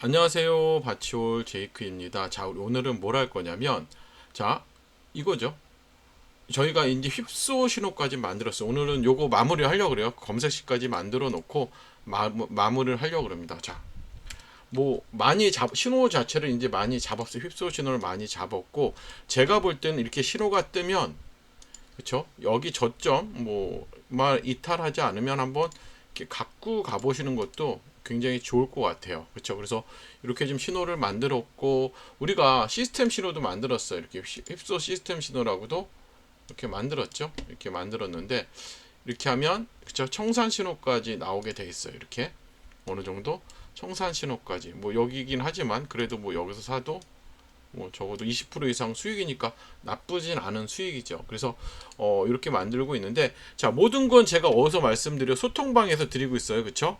안녕하세요. 바치올 제이크입니다. 자, 오늘은 뭘 할 거냐면, 자, 이거죠. 저희가 이제 휩소 신호까지 만들었어요. 오늘은 요거 마무리 하려고 그래요. 검색식까지 만들어 놓고 마무리를 하려고 그럽니다. 자, 뭐 많이 신호 자체를 이제 많이 잡았어요. 휩소 신호를 많이 잡았고, 제가 볼 때는 이렇게 신호가 뜨면, 그쵸? 여기 저점 말 이탈하지 않으면 한번 이렇게 갖고 가보시는 것도 굉장히 좋을 것 같아요. 그쵸? 그래서 이렇게 좀 신호를 만들었고, 우리가 시스템 신호도 만들었어요. 이렇게 휩소 시스템 신호라고도 이렇게 만들었죠. 이렇게 만들었는데, 이렇게 하면 그쵸? 청산 신호까지 나오게 돼 있어요. 이렇게 어느 정도 청산 신호까지 뭐 여기긴 하지만 그래도 뭐 여기서 사도 뭐 적어도 20% 이상 수익이니까 나쁘진 않은 수익이죠. 그래서 이렇게 만들고 있는데, 자, 모든 건 제가 어디서 말씀드려 소통방에서 드리고 있어요. 그쵸?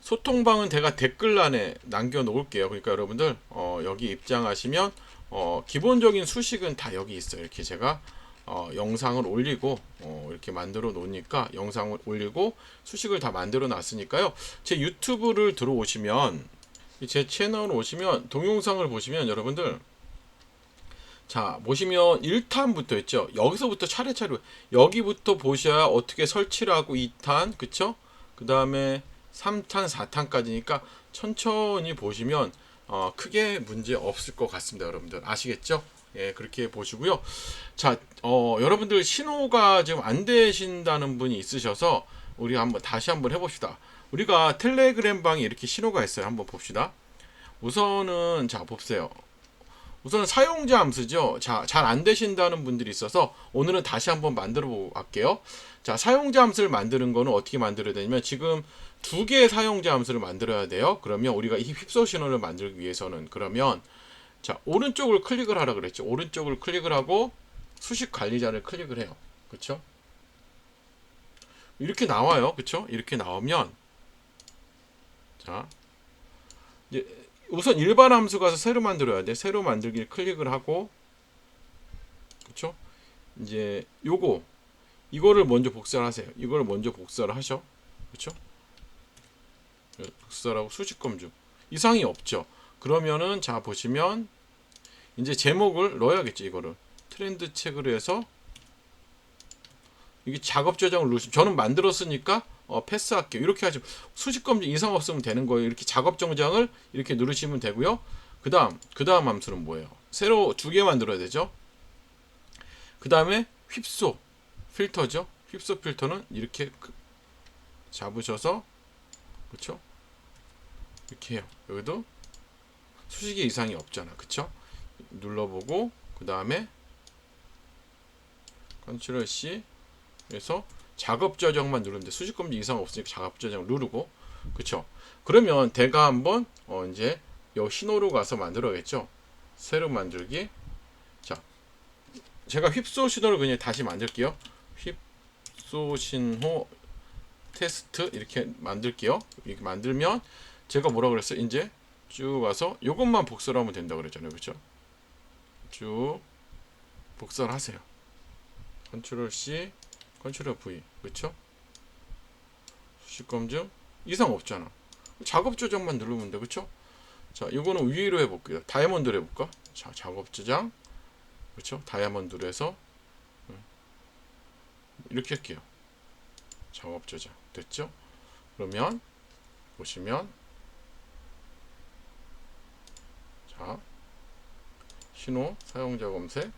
소통방은 제가 댓글란에 남겨 놓을게요. 그러니까 여러분들 여기 입장하시면 기본적인 수식은 다 여기 있어요. 이렇게 제가 영상을 올리고 이렇게 만들어 놓으니까 영상을 올리고 수식을 다 만들어 놨으니까요. 제 유튜브를 들어오시면 제 채널 오시면 동영상을 보시면 여러분들, 자, 보시면 1탄부터 있죠. 여기서부터 차례차례 여기부터 보셔야 어떻게 설치를 하고 2탄, 그쵸? 그 다음에 3탄, 4탄까지니까 천천히 보시면 크게 문제 없을 것 같습니다. 여러분들 아시겠죠? 예, 그렇게 보시고요. 자, 여러분들 신호가 지금 안 되신다는 분이 있으셔서 우리 한번 다시 한번 해봅시다. 우리가 텔레그램 방에 이렇게 신호가 있어요. 한번 봅시다. 우선은 자, 보세요. 우선 사용자 함수죠. 자, 잘 안 되신다는 분들이 있어서 오늘은 다시 한번 만들어 보고 갈게요. 자, 사용자 함수를 만드는 거는 어떻게 만들어야 되냐면, 지금 두 개의 사용자 함수를 만들어야 돼요. 그러면 우리가 이 휩소 신호를 만들기 위해서는, 그러면 자, 오른쪽을 클릭을 하라 그랬죠. 오른쪽을 클릭을 하고 수식 관리자를 클릭을 해요. 그렇죠? 이렇게 나와요. 그렇죠? 이렇게 나오면, 자, 이제 우선 일반 함수 가서 새로 만들어야 돼. 새로 만들기를 클릭을 하고, 그렇죠? 이제 이거를 먼저 복사를 하세요. 이거를 먼저 복사를 하셔. 그렇죠? 복사를 하고 수직 검증. 이상이 없죠. 그러면은 자, 보시면 이제 제목을 넣어야겠죠. 이거를 트렌드 책으로 해서 이게 작업 저장을 누르시면, 저는 만들었으니까 패스할게요. 이렇게 하시면 수직 검증 이상 없으면 되는 거예요. 이렇게 작업 정장을 이렇게 누르시면 되고요. 그 다음 함수는 뭐예요? 새로 두 개 만들어야 되죠. 그 다음에 휩소 필터죠. 휩소 필터는 이렇게 잡으셔서, 그렇죠? 이렇게 해요. 여기도 수식이 이상이 없잖아. 그쵸? 눌러보고 그 다음에 컨트롤 C 해서 작업 저장만 누르면 돼. 수식 검증 이상 없으니까 작업 저장 누르고, 그쵸? 그러면 대가 한번 이제 요 신호로 가서 만들어야겠죠. 새로 만들기. 자, 제가 휩소 신호를 그냥 다시 만들게요. 휩소 신호 테스트 이렇게 만들게요. 이렇게 만들면 제가 뭐라 그랬어요? 이제 쭉 와서 이것만 복사를 하면 된다고 그랬잖아요. 그렇죠? 쭉 복사를 하세요. 컨트롤 C, 컨트롤 V. 그렇죠? 수식 검증 이상 없잖아. 작업 조정만 누르면 돼. 그렇죠? 자, 이거는 위로 해 볼게요. 다이아몬드로 해 볼까? 자, 작업 저장. 그렇죠? 다이아몬드로 해서 이렇게 할게요. 작업 저장. 됐죠? 그러면 보시면, 자, 신호 사용자 검색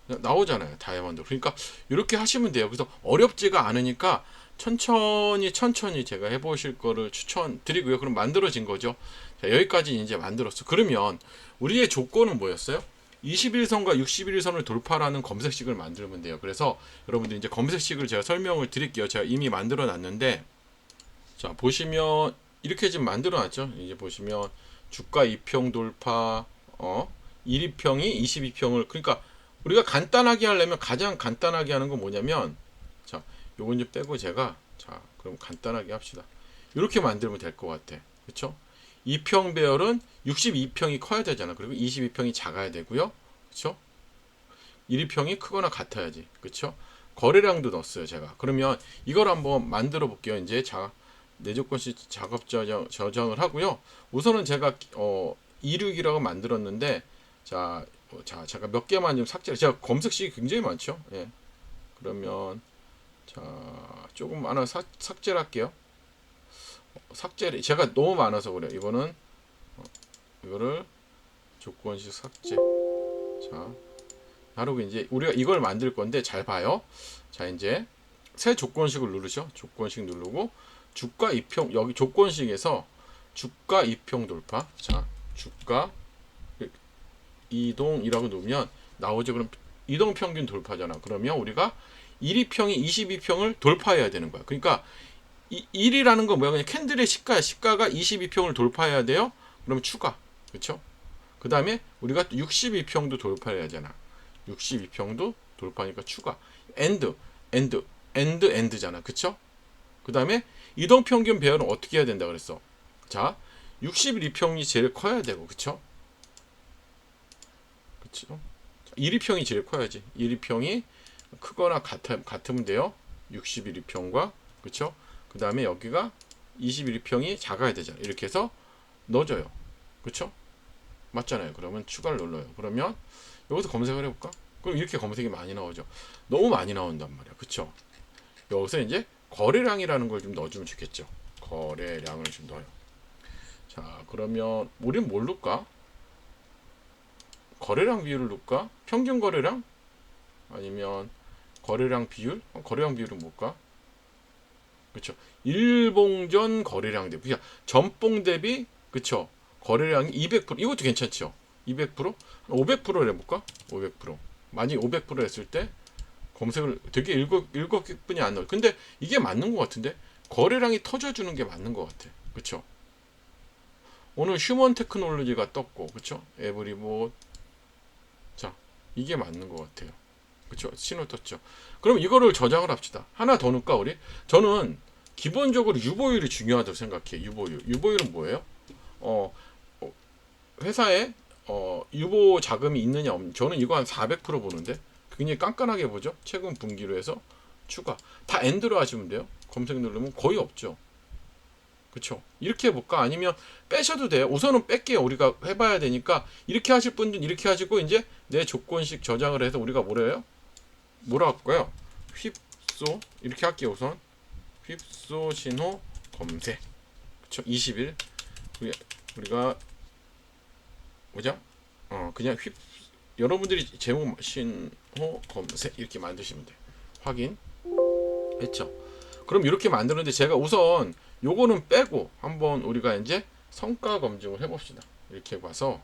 나오잖아요. 다이아몬드. 그러니까 이렇게 하시면 돼요. 그래서 어렵지가 않으니까 천천히 제가 해보실 거를 추천드리고요. 그럼 만들어진 거죠. 자, 여기까지 이제 만들었어. 그러면 우리의 조건은 뭐였어요? 21선과 61선을 돌파하는 검색식을 만들면 돼요. 그래서 여러분들 이제 검색식을 제가 설명을 드릴게요. 제가 이미 만들어 놨는데, 자, 보시면 이렇게 지금 만들어 놨죠. 이제 보시면 주가 2평 돌파, 1위평이 22평을, 그러니까 우리가 간단하게 하려면 가장 간단하게 하는 건 뭐냐면, 자, 요건 좀 빼고 제가, 자, 그럼 간단하게 합시다. 이렇게 만들면 될 것 같아. 그쵸? 2평 배열은 62평이 커야 되잖아. 그리고 22평이 작아야 되고요. 그쵸? 1위평이 크거나 같아야지. 그쵸? 거래량도 넣었어요, 제가. 그러면 이걸 한번 만들어 볼게요. 이제 자, 내조건식 작업 저장을 하고요. 우선은 제가 이륙이라고 만들었는데 자 제가 몇 개만 좀 삭제. 제가 검색식이 굉장히 많죠. 예. 그러면 자 조금 하나 삭제를 할게요. 삭제를 제가 너무 많아서 그래요. 이거를 조건식 삭제. 자 바로 이제 우리가 이걸 만들 건데 잘 봐요. 자 이제 새 조건식을 누르죠. 조건식 누르고 주가 이평 여기 조건식에서 주가 이평 돌파. 자 주가 이동이라고 누르면 나오죠. 그럼 이동 평균 돌파잖아. 그러면 우리가 1위평이 22평을 돌파해야 되는 거야. 그러니까 1이라는 건 뭐야? 그냥 캔들의 시가야. 시가가 22평을 돌파해야 돼요. 그러면 추가. 그렇죠? 그 다음에 우리가 62평도 돌파해야 하잖아. 62평도 돌파하니까 추가. 엔드잖아. 그쵸? 그 다음에 이동평균 배열은 어떻게 해야 된다 그랬어? 자, 62평이 제일 커야 되고, 그쵸? 그쵸? 1위평이 제일 커야지. 1위평이 크거나 같으면 돼요. 61위평과, 그쵸? 그 다음에 여기가 21위평이 작아야 되잖아. 이렇게 해서 넣어줘요. 그쵸? 맞잖아요. 그러면 추가를 눌러요. 그러면 여기서 검색을 해볼까? 그럼 이렇게 검색이 많이 나오죠. 너무 많이 나온단 말이야. 그쵸? 여기서 이제 거래량이라는 걸 좀 넣어주면 좋겠죠. 거래량을 좀 넣어요. 자, 그러면 우린 뭘 넣을까? 거래량 비율을 넣을까? 평균 거래량? 아니면 거래량 비율? 거래량 비율은 뭘까? 그쵸? 일봉전 거래량 대비, 그러니까 전봉 대비, 그쵸? 거래량이 200%, 이것도 괜찮죠? 200%? 500%를 해볼까? 500%. 만약 500% 했을 때 검색을 되게 일곱 분이 안 나와요. 근데 이게 맞는 것 같은데? 거래량이 터져주는 게 맞는 것 같아. 그쵸? 오늘 휴먼 테크놀로지가 떴고, 그쵸? 에브리봇. 자, 이게 맞는 것 같아요. 그쵸? 신호 떴죠. 그럼 이거를 저장을 합시다. 하나 더 넣을까, 우리? 저는 기본적으로 유보율이 중요하다고 생각해. 유보율은 뭐예요? 어, 회사에 유보 자금이 있느냐 없느냐. 저는 이거 한 400% 보는데 굉장히 깐깐하게 보죠. 최근 분기로 해서 추가 다 엔드로 하시면 돼요. 검색 누르면 거의 없죠. 그쵸? 이렇게 해볼까? 아니면 빼셔도 돼요. 우선은 뺄게요. 우리가 해봐야 되니까 이렇게 하실 분들은 이렇게 하시고 이제 내 조건식 저장을 해서 우리가 뭐라 할까요? 휩소 이렇게 할게요. 우선 휩소 신호 검색. 그쵸? 20일 우리가 뭐죠? 그냥 여러분들이 제목 신호 검색 이렇게 만드시면 돼. 확인 했죠. 그럼 이렇게 만드는데 제가 우선 요거는 빼고 한번 우리가 이제 성과 검증을 해봅시다. 이렇게 봐서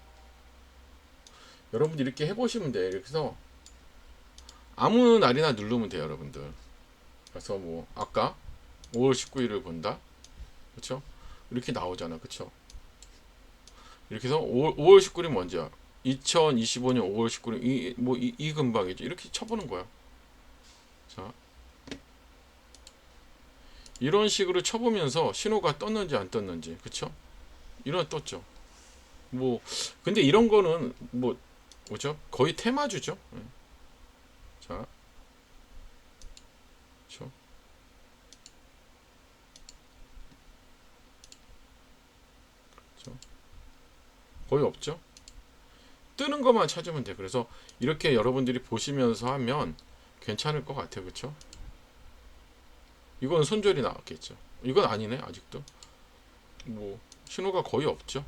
여러분들 이렇게 해보시면 돼요. 이렇게 해서 아무 날이나 누르면 돼요, 여러분들. 그래서 뭐 아까 5월 19일을 본다, 그렇죠? 이렇게 나오잖아, 그렇죠? 이렇게 해서 5월 19일이 먼저야. 2025년 5월 19일 이 근방이죠. 이렇게 쳐보는 거야. 자, 이런 식으로 쳐보면서 신호가 떴는지 안 떴는지, 그쵸? 이런 떴죠. 뭐 근데 이런 거는 뭐죠? 거의 테마주죠. 자, 그쵸? 그쵸? 거의 없죠. 뜨는 것만 찾으면 돼. 그래서 이렇게 여러분들이 보시면서 하면 괜찮을 것 같아요. 그쵸? 이건 손절이 나왔겠죠. 이건 아니네. 아직도 뭐 신호가 거의 없죠.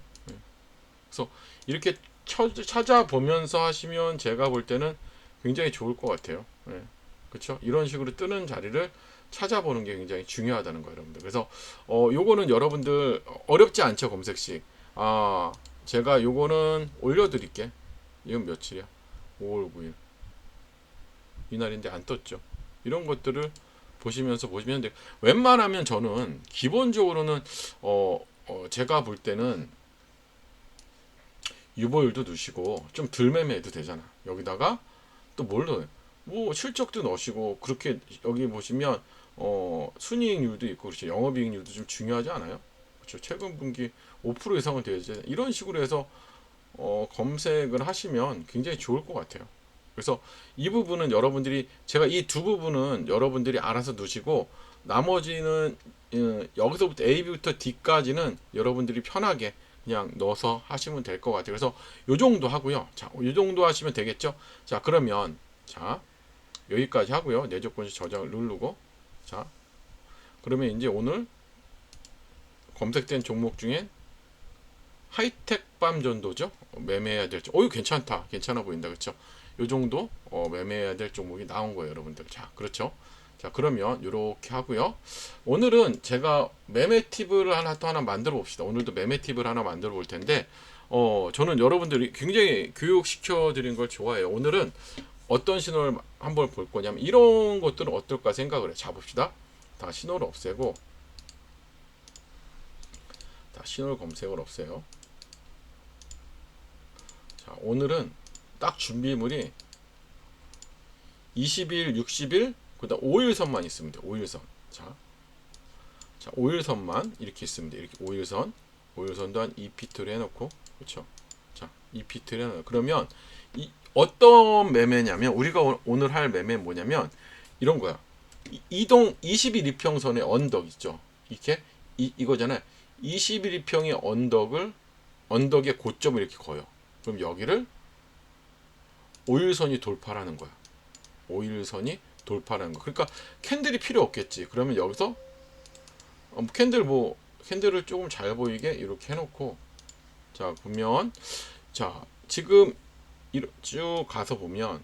그래서 이렇게 찾아보면서 하시면 제가 볼 때는 굉장히 좋을 것 같아요. 그렇죠? 이런 식으로 뜨는 자리를 찾아보는 게 굉장히 중요하다는 거예요, 여러분들. 그래서 요거는 여러분들 어렵지 않죠, 검색식. 제가 요거는 올려드릴게. 이건 며칠이야? 5월 9일. 이날인데 안 떴죠. 이런 것들을 보시면서 보시면 돼요. 웬만하면 저는 기본적으로는 제가 볼 때는 유보율도 넣으시고 좀 덜 매매해도 되잖아. 여기다가 또 뭘 넣어요? 뭐 실적도 넣으시고 그렇게 여기 보시면 순이익률도 있고 그렇죠. 영업이익률도 좀 중요하지 않아요? 그렇죠. 최근 분기 5% 이상은 돼야지. 이런 식으로 해서 검색을 하시면 굉장히 좋을 것 같아요. 그래서 이 부분은 여러분들이 제가 이 두 부분은 여러분들이 알아서 넣으시고 나머지는 여기서부터 AB부터 D까지는 여러분들이 편하게 그냥 넣어서 하시면 될 것 같아요. 그래서 요 정도 하고요. 자, 요 정도 하시면 되겠죠. 자, 그러면 자, 여기까지 하고요. 내조건식 저장을 누르고, 자, 그러면 이제 오늘 검색된 종목 중에 하이텍밤 정도죠. 매매해야 될 종. 이거 괜찮다. 괜찮아 보인다. 그렇죠? 요 정도 매매해야 될 종목이 나온 거예요, 여러분들. 자, 그렇죠? 자, 그러면 이렇게 하고요. 오늘은 제가 매매 팁을 하나 만들어 봅시다. 오늘도 매매 팁을 하나 만들어 볼 텐데, 저는 여러분들이 굉장히 교육시켜 드린 걸 좋아해요. 오늘은 어떤 신호를 한번 볼 거냐면, 이런 것들은 어떨까 생각을 해요. 자, 봅시다. 다 신호를 없애고, 다 신호를 검색을 없애요. 자, 오늘은 딱 준비물이 20일, 60일, 그다음 5일선만 있으면 돼요. 5일선. 자, 5일선만 이렇게 있으면 돼요. 이렇게 5일선도 한 2피트를 해놓고, 그렇죠? 자, 2피트를 해놓고, 그러면 어떤 매매냐면, 우리가 오늘 할 매매는 뭐냐면 이런 거야. 이동 21 이평선의 언덕 있죠. 이렇게 이거잖아요. 21 이평의 언덕의 고점을 이렇게 그어요. 그럼 여기를 5일선이 돌파라는 거야. 5일선이 돌파라는 거. 그러니까 캔들이 필요 없겠지. 그러면 여기서 캔들을 조금 잘 보이게 이렇게 해놓고, 자, 보면, 자, 지금 쭉 가서 보면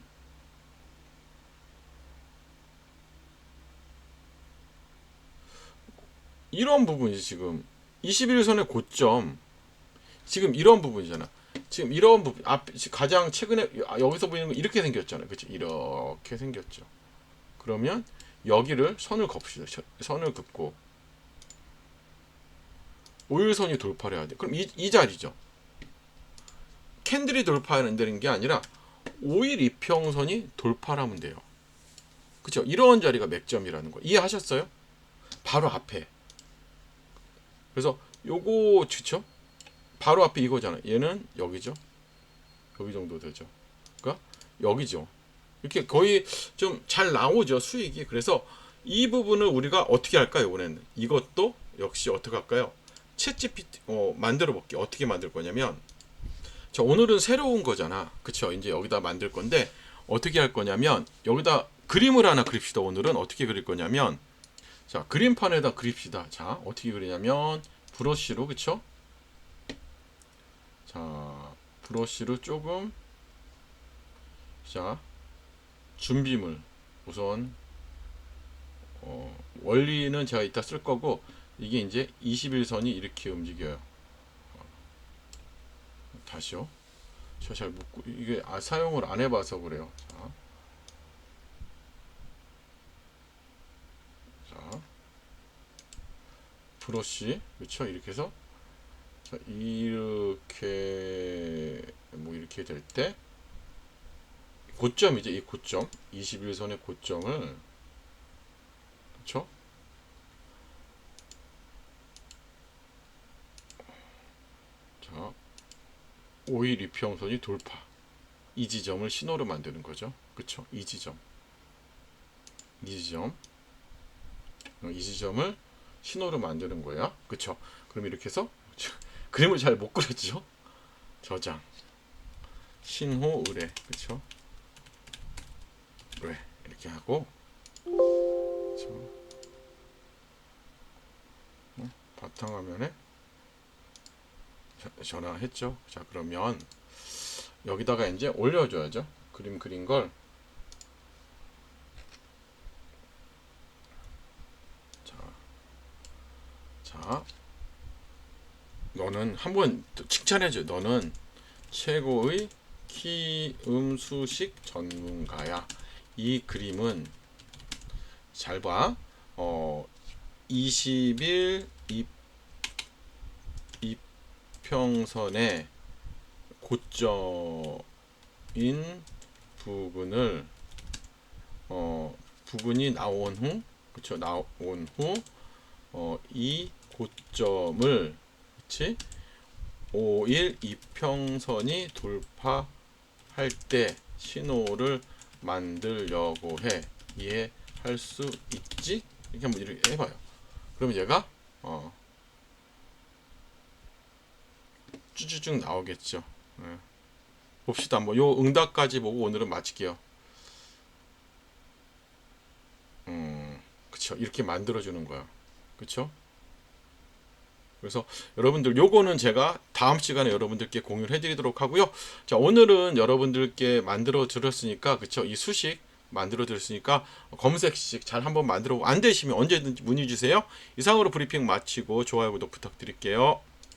이런 부분이 지금 21선의 고점, 지금 이런 부분이잖아. 지금 이런 부분, 가장 최근에 여기서 보이는 거 이렇게 생겼잖아요. 그렇죠? 이렇게 생겼죠. 그러면 여기를 선을 긋읍시다. 선을 긋고 5일선이 돌파를 해야 돼. 그럼 이 자리죠. 캔들이 돌파하는 게 아니라 5일 이평선이 돌파를 하면 돼요. 그렇죠? 이런 자리가 맥점이라는 거 이해하셨어요? 바로 앞에. 그래서 요거 그쵸? 바로 앞에 이거잖아요. 얘는 여기죠. 여기 정도 되죠. 그러니까 여기죠. 이렇게 거의 좀 잘 나오죠, 수익이. 그래서 이 부분을 우리가 어떻게 할까요? 이번에는 이것도 역시 어떻게 할까요? 챗GPT 만들어 볼게요. 어떻게 만들 거냐면, 자, 오늘은 새로운 거잖아. 그쵸? 이제 여기다 만들 건데 어떻게 할 거냐면, 여기다 그림을 하나 그립시다. 오늘은 어떻게 그릴 거냐면, 자, 그림판에다 그립시다. 자, 어떻게 그리냐면 브러쉬로, 그쵸? 자, 브러쉬로 조금, 자, 준비물 우선 원리는 제가 이따 쓸 거고, 이게 이제 21선이 이렇게 움직여요. 다시요. 제가 잘 못, 이게 사용을 안 해봐서 그래요. 자, 브러쉬, 그렇죠? 이렇게 해서, 자, 이렇게 이렇게 될 때 고점이죠. 이 고점 21선의 고점을, 그렇죠? 자, 5일 이평선이 돌파, 이 지점을 신호로 만드는 거죠. 그렇죠? 이 지점을 신호로 만드는 거야. 그렇죠? 그럼 이렇게 해서 그림을 잘 못 그렸죠? 저장, 신호 의뢰, 그렇죠? 의뢰 이렇게 하고, 바탕화면에 전화했죠. 자, 그러면 여기다가 이제 올려줘야죠. 그림 그린 걸. 자, 너는 한번 칭찬해줘. 너는 최고의 키음수식 전문가야. 이 그림은 잘 봐. 20일 이평선의 고점인 부분을 부분이 나온 후, 그쵸? 나온 후 이 고점을, 그치? 5일 이평선이 돌파할 때 신호를 만들려고 해. 이해할 수 있지? 이렇게 한번 이렇게 해봐요. 그러면 얘가 쭈쭈쭉 나오겠죠. 예. 봅시다. 뭐 요 응답까지 보고 오늘은 마칠게요. 그쵸. 이렇게 만들어주는 거야. 그쵸? 그래서 여러분들 요거는 제가 다음 시간에 여러분들께 공유를 해드리도록 하고요. 자, 오늘은 여러분들께 만들어 드렸으니까, 그쵸? 이 수식 만들어 드렸으니까 검색식 잘 한번 만들어 보고 안 되시면 언제든지 문의 주세요. 이상으로 브리핑 마치고 좋아요 구독 부탁드릴게요.